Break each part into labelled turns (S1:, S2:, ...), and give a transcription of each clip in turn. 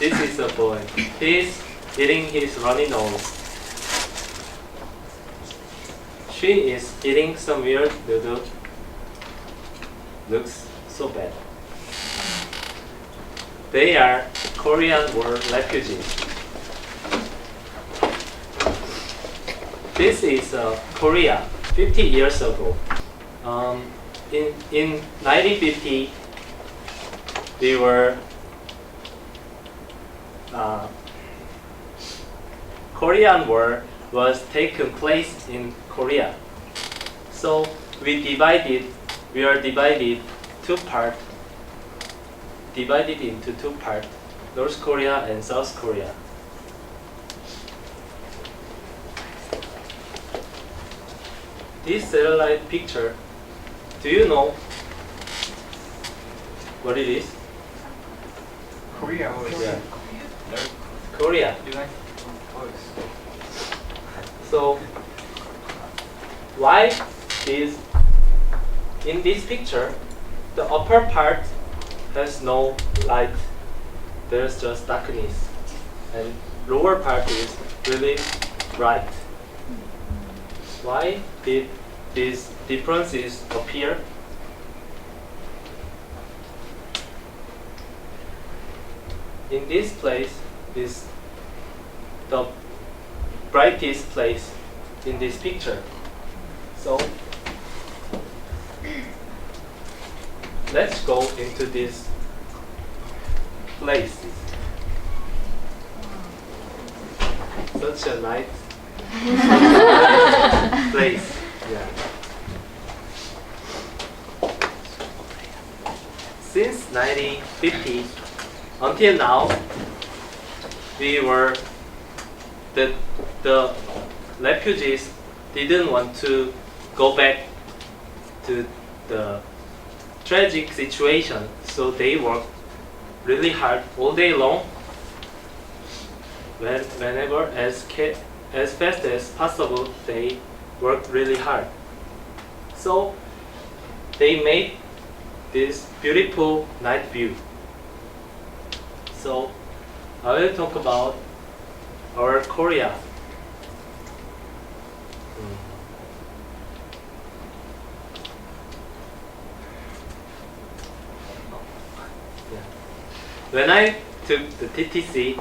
S1: This is a boy. He's eating his runny nose. She is eating some weird noodle. Looks so bad. They are Korean War refugees. This is Korea 50 years ago. In 1950, we were Korean War was taking place in Korea. So we are divided into two parts, North Korea and South Korea. This satellite picture, do you know what it is?
S2: Korea.
S1: Yeah. Korea. So why is in this picture the upper part has no light, there's just darkness, and lower part is really bright? Why did these differences appear? In this place is the brightest place in this picture. So let's go into this place. Such a nice place. Yeah. Since 1950 until now, the refugees didn't want to go back to the tragic situation, so they worked really hard all day long. Whenever as fast as possible, they worked really hard. So they made this beautiful night view. So I will talk about our Korea. When I took the TTC,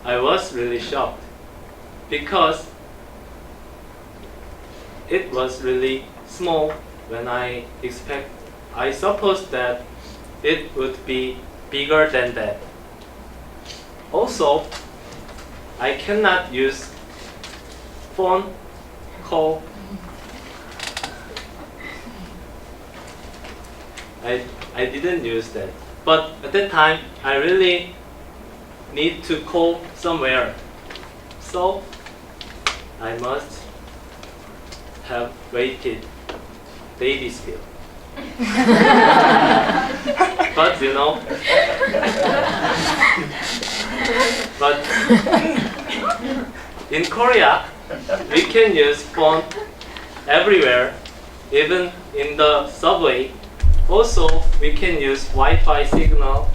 S1: I was really shocked because it was really small when I supposed that it would be bigger than that. Also, I cannot use phone call. I didn't use that. But at that time, I really need to call somewhere. So I must have waited daily still. But you know, but in Korea, we can use phone everywhere, even in the subway. Also, we can use Wi-Fi signal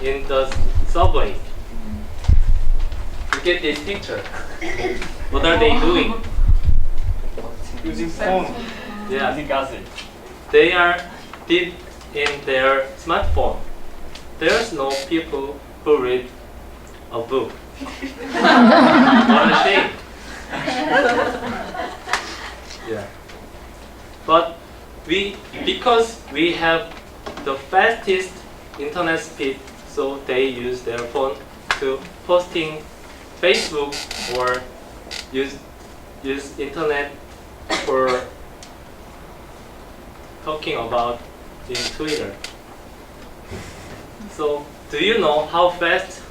S1: in the subway. You get this picture. What are they doing?
S2: Using phone.
S1: Yeah,
S2: Using gadget.
S1: they are deep in their smartphone. There's no people who read a book. What a shame. Yeah. But because we have the fastest internet speed, so they use their phone to posting Facebook or use internet for talking about in Twitter. So do you know how fast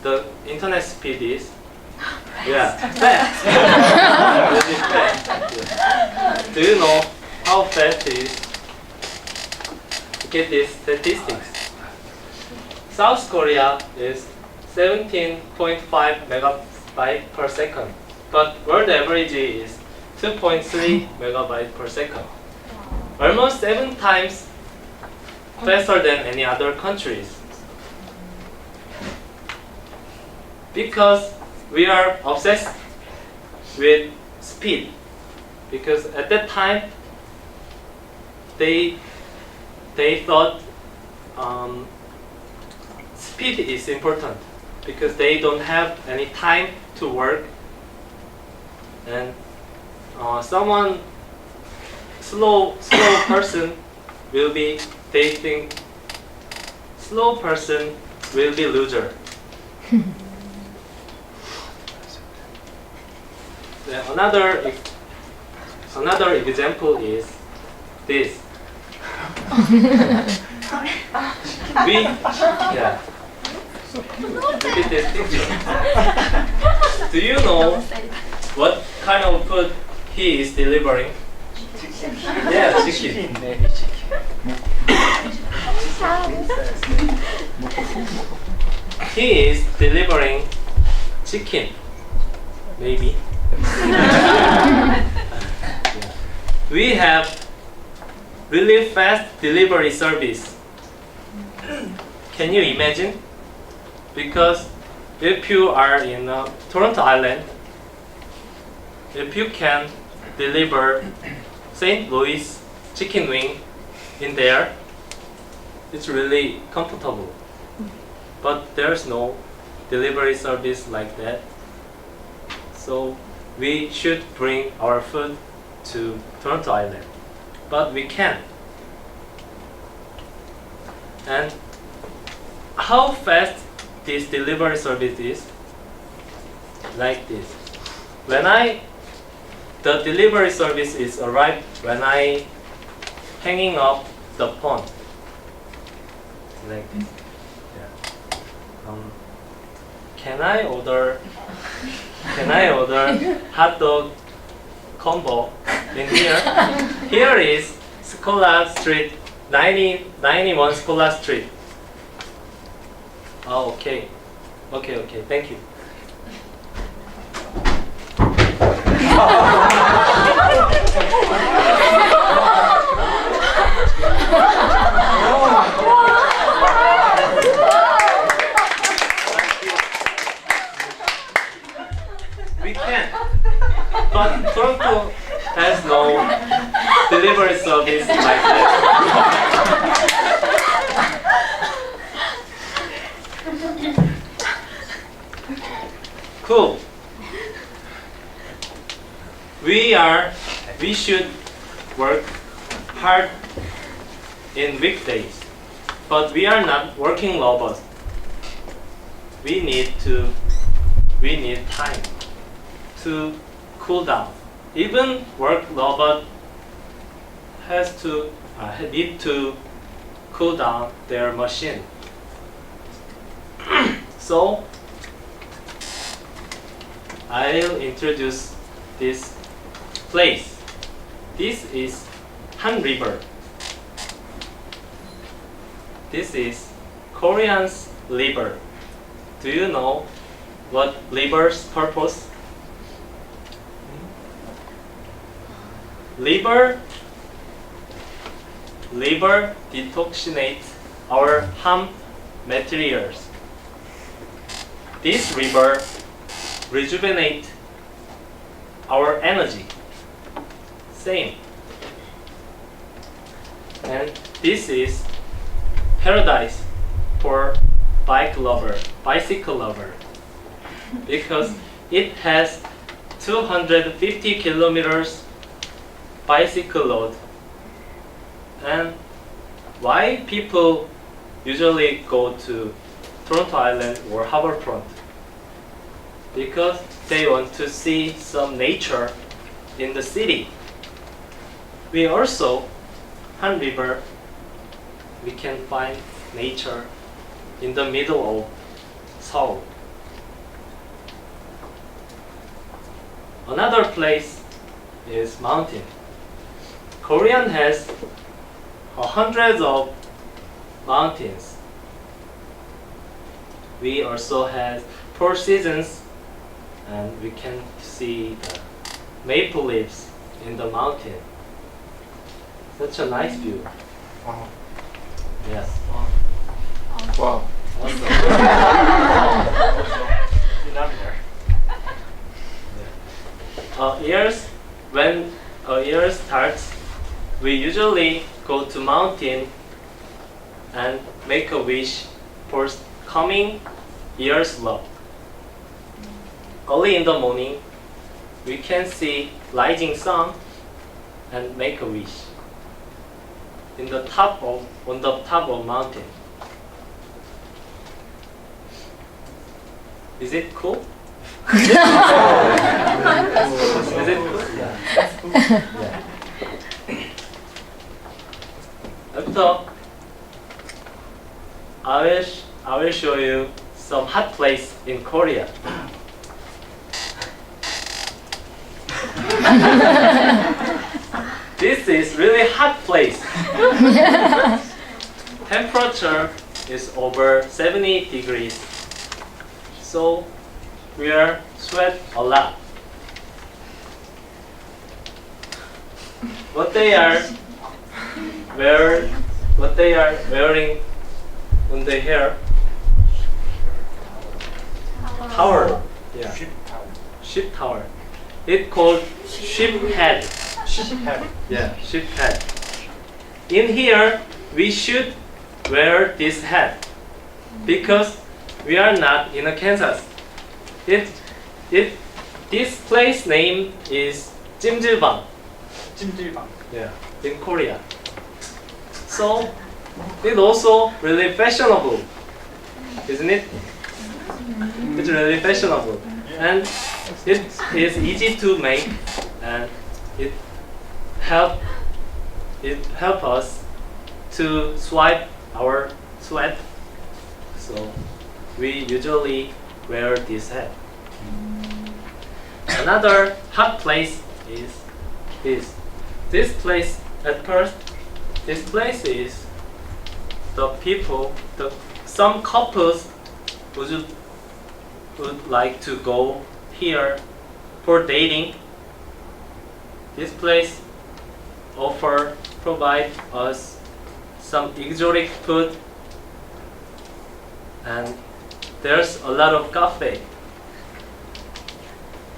S1: the internet speed is? Yeah, fast. Really fast. Yeah. Do you know how fast it is? Get these statistics. South Korea is 17.5 megabyte per second, but world average is 2.3 megabyte per second. Almost 7 times faster than any other countries. because we are obsessed with speed. Because at that time, they thought speed is important because they don't have any time to work, and someone slow person will be, they think slow person will be loser. Then another example is this. Look at this picture. Do you know what kind of food he is delivering? Yeah, chicken. He is delivering chicken, maybe. We have really fast delivery service. Can you imagine? Because if you are in Toronto Island, if you can deliver St. Louis chicken wing in there, it's really comfortable. But there's no delivery service like that. So we should bring our food to Toronto Island. But we can't. And how fast this delivery service is? Like this. The delivery service is arrived when I hanging up the phone. Like this. Yeah. Can I order hot dog combo in here? Here is Scola Street, 91 Scola Street. Oh, okay. Okay, thank you. We can. But Toronto has no delivery service like that. Cool. We should work hard in weekdays, but we are not working robots. We need time to cool down. Even work robot need to cool down their machine. So I'll introduce this place. This is Han River. This is Korean's river. Do you know what river's purpose? River detoxinates our harm materials. This river rejuvenates our energy. Same. And this is paradise for bicycle lover, because it has 250 kilometers bicycle load. And why people usually go to Toronto Island or Harbourfront? Because they want to see some nature in the city. We also, Han River, we can find nature in the middle of Seoul. Another place is mountain. Korean has hundreds of mountains. We also have 4 seasons, and we can see the maple leaves in the mountain. Such a nice view.
S2: Wow.
S1: Yes.
S2: Wow.
S1: Awesome. when a year starts, we usually go to mountain and make a wish for coming year's luck. Early in the morning, we can see rising sun and make a wish on the top of mountain. Is it cool? Is it cool? After, I will show you some hot place in Korea. This is really hot place. Temperature is over 70 degrees. So we are sweat a lot. What they are wearing on the hair? Towel. Yeah.
S2: Ship towel.
S1: Sheep towel. It's called sheep head.
S2: Ship head.
S1: Yeah, sheep head. In here, we should wear this hat because we are not in a Kansas. This place name is Jimjilbang.
S2: 찜질방.
S1: Yeah, in Korea. So it's also really fashionable, isn't it? It's really fashionable, and it is easy to make, and it help us to swipe our sweat. So we usually wear this hat. Another hot place is this. This place at first, this place is some couples would like to go here for dating. This place provide us some exotic food, and there's a lot of cafe.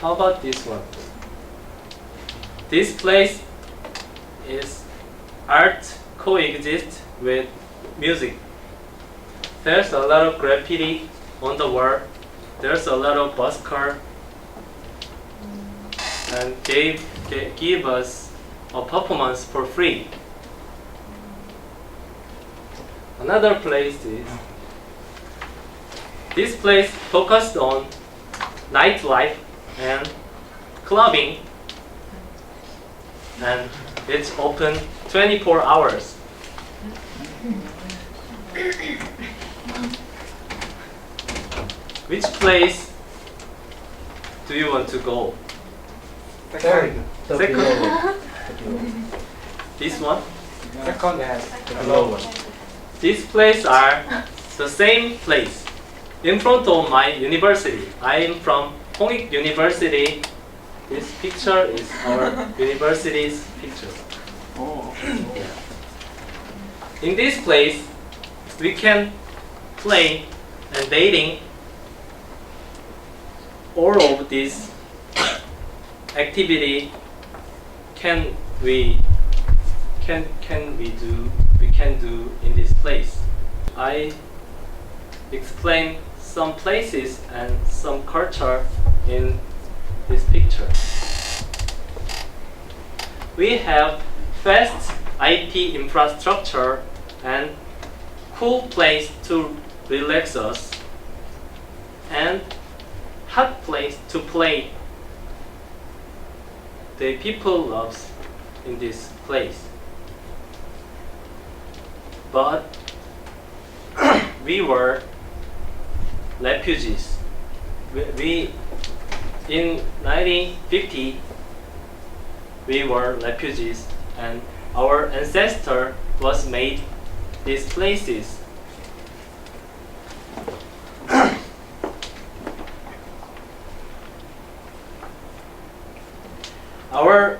S1: How about this one? This place is art coexist with music. There's a lot of graffiti on the wall. There's a lot of bus car, and they give us a performance for free. Another place is this place focused on nightlife and clubbing, and it's open 24 hours. Which place do you want to go?
S2: Second.
S1: Second. This one?
S2: Second has
S3: The below one.
S1: These places are the same place in front of my university. I am from Hongik University. This picture is our university's picture.
S2: Oh.
S1: In this place, we can play and dating. All of this activity can do in this place. I explain some places and some culture in this picture. We have fast IT infrastructure and cool place to relax us, and hot place to play. The people loves in this place. But we were refugees. We in 1950 we were refugees, and our ancestor was made these places. Our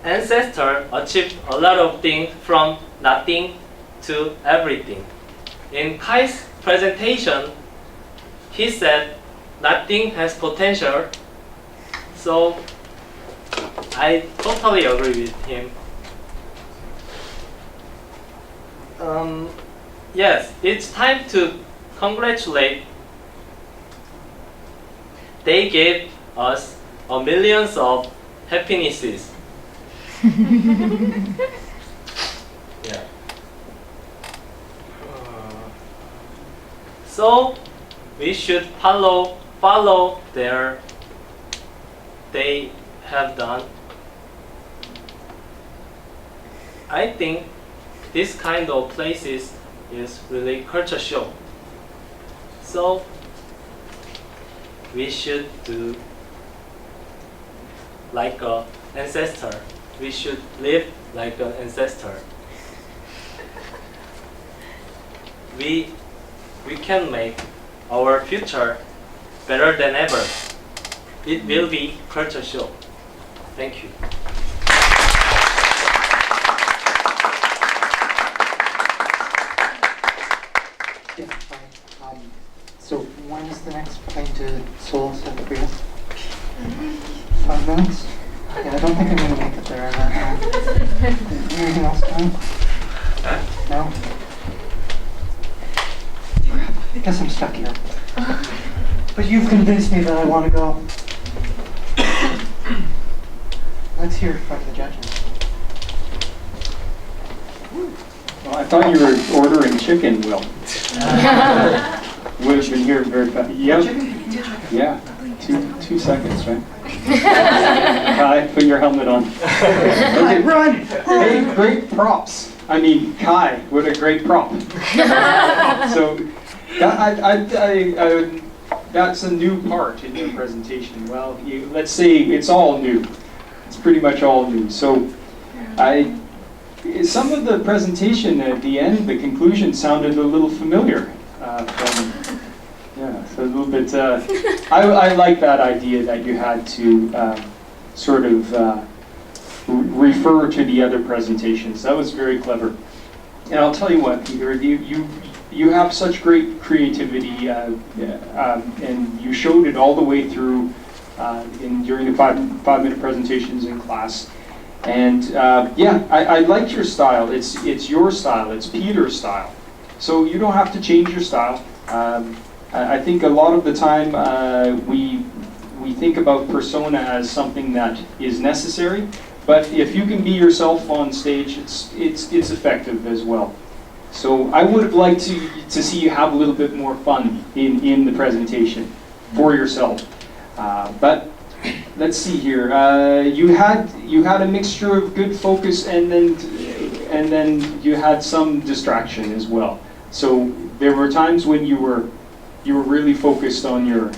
S1: ancestor achieved a lot of things from nothing to everything. In Kai's presentation, he said nothing has potential, so I totally agree with him. Yes, it's time to congratulate. They gave us millions of happinesses. Yeah. So we should follow their they have done. I think this kind of places is really culture show. So we should do like an ancestor. We should live like an ancestor. We can make our future better than ever. It will be culture show. Thank you.
S3: Yeah, hi. So when is the next plane to Seoul, South Korea? 5 minutes? Yeah, I don't think I'm going to make it there in that time. Anything else, John? No? I guess I'm stuck here. But you've convinced me that I want to go. Let's hear from the judges.
S4: Well, I thought you were ordering chicken, Will. Would have been here very fast. Yep. Yeah. 2 seconds, right? Kai, put your helmet on. Okay, run! Hey, great props. I mean, Kai, what a great prop. So, that's a new part in your presentation. Well, let's say it's all new. It's pretty much all new. So, some of the presentation at the end, the conclusion sounded a little familiar. So a little bit. I like that idea that you had to sort of refer to the other presentations. That was very clever. And I'll tell you what, Peter, you have such great creativity, and you showed it all the way through during the five-minute presentations in class. And yeah, I liked your style. It's your style. It's Peter's style. So you don't have to change your style. I think a lot of the time we think about persona as something that is necessary, but if you can be yourself on stage, it's effective as well. So I would have liked to see you have a little bit more fun in the presentation for yourself. But let's see here. You had a mixture of good focus and then you had some distraction as well. So there were times when you were really focused on your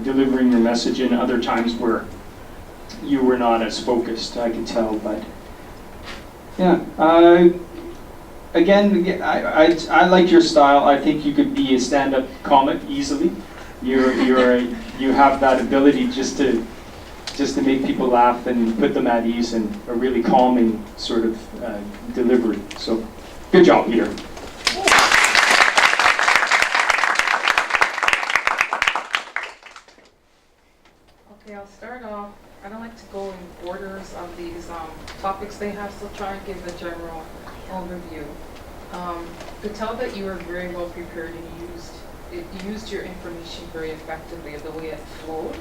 S4: delivering your message, and other times where you were not as focused, I could tell. But yeah, again, I like your style. I think you could be a stand-up comic easily. You have that ability just to make people laugh and put them at ease, and a really calming sort of delivery. So good job, Peter.
S5: Okay, I'll start off. I don't like to go in orders of these topics they have, so try and give a general overview. Could tell that you were very well prepared and you used your information very effectively, the way it flowed.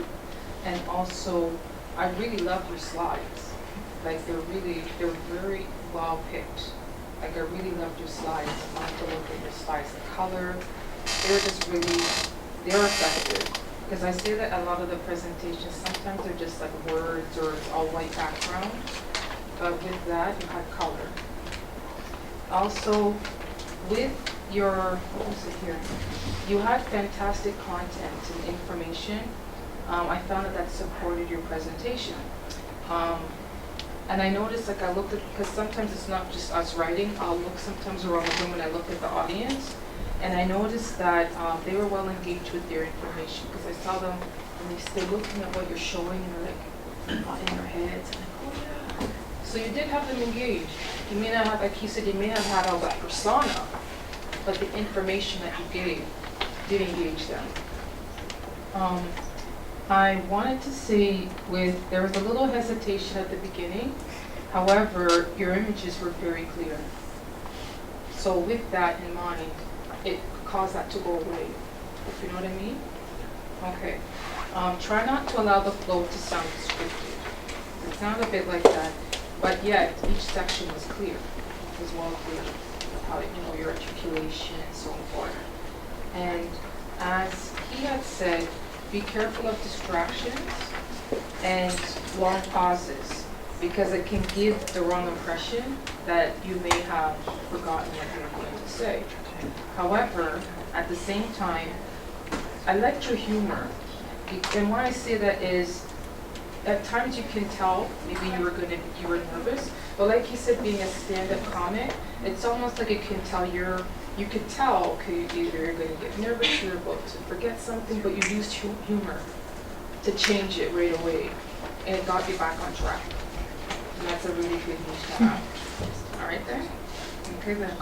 S5: And also, I really love your slides. Like they're very well picked. Like I really loved your slides. I like to look at your slides. The color, they're effective. Because I say that a lot of the presentations, sometimes they're just like words or it's all white background. But with that, you had color. Also, with your, you had fantastic content and information. I found that supported your presentation. And I noticed, like I looked at, because sometimes it's not just us writing, I'll look sometimes around the room and I look at the audience. And I noticed that they were well engaged with their information, because I saw them and they're looking at what you're showing and they're like nodding their heads. And like, oh yeah. So you did have them engaged. You may not have, like he said, you may have had all that persona, but the information that you gave did engage them. I wanted to say there was a little hesitation at the beginning. However, your images were very clear. So with that in mind, it caused that to go away. If you know what I mean? Okay. Try not to allow the flow to sound scripted. It sounded a bit like that, but yet each section was clear. It was well clear. How, your articulation and so forth. And as he had said, be careful of distractions and long pauses, because it can give the wrong impression that you may have forgotten what you were going to say. However, at the same time, I liked your humor. And why I say that is, at times you can tell maybe you were nervous, but like you said, being a stand-up comic, it's almost like you can tell you could tell, okay, either you're going to get nervous, you're about to forget something, but you used humor to change it right away, and it got you back on track. And that's a really good niche to have. All right then? Okay then.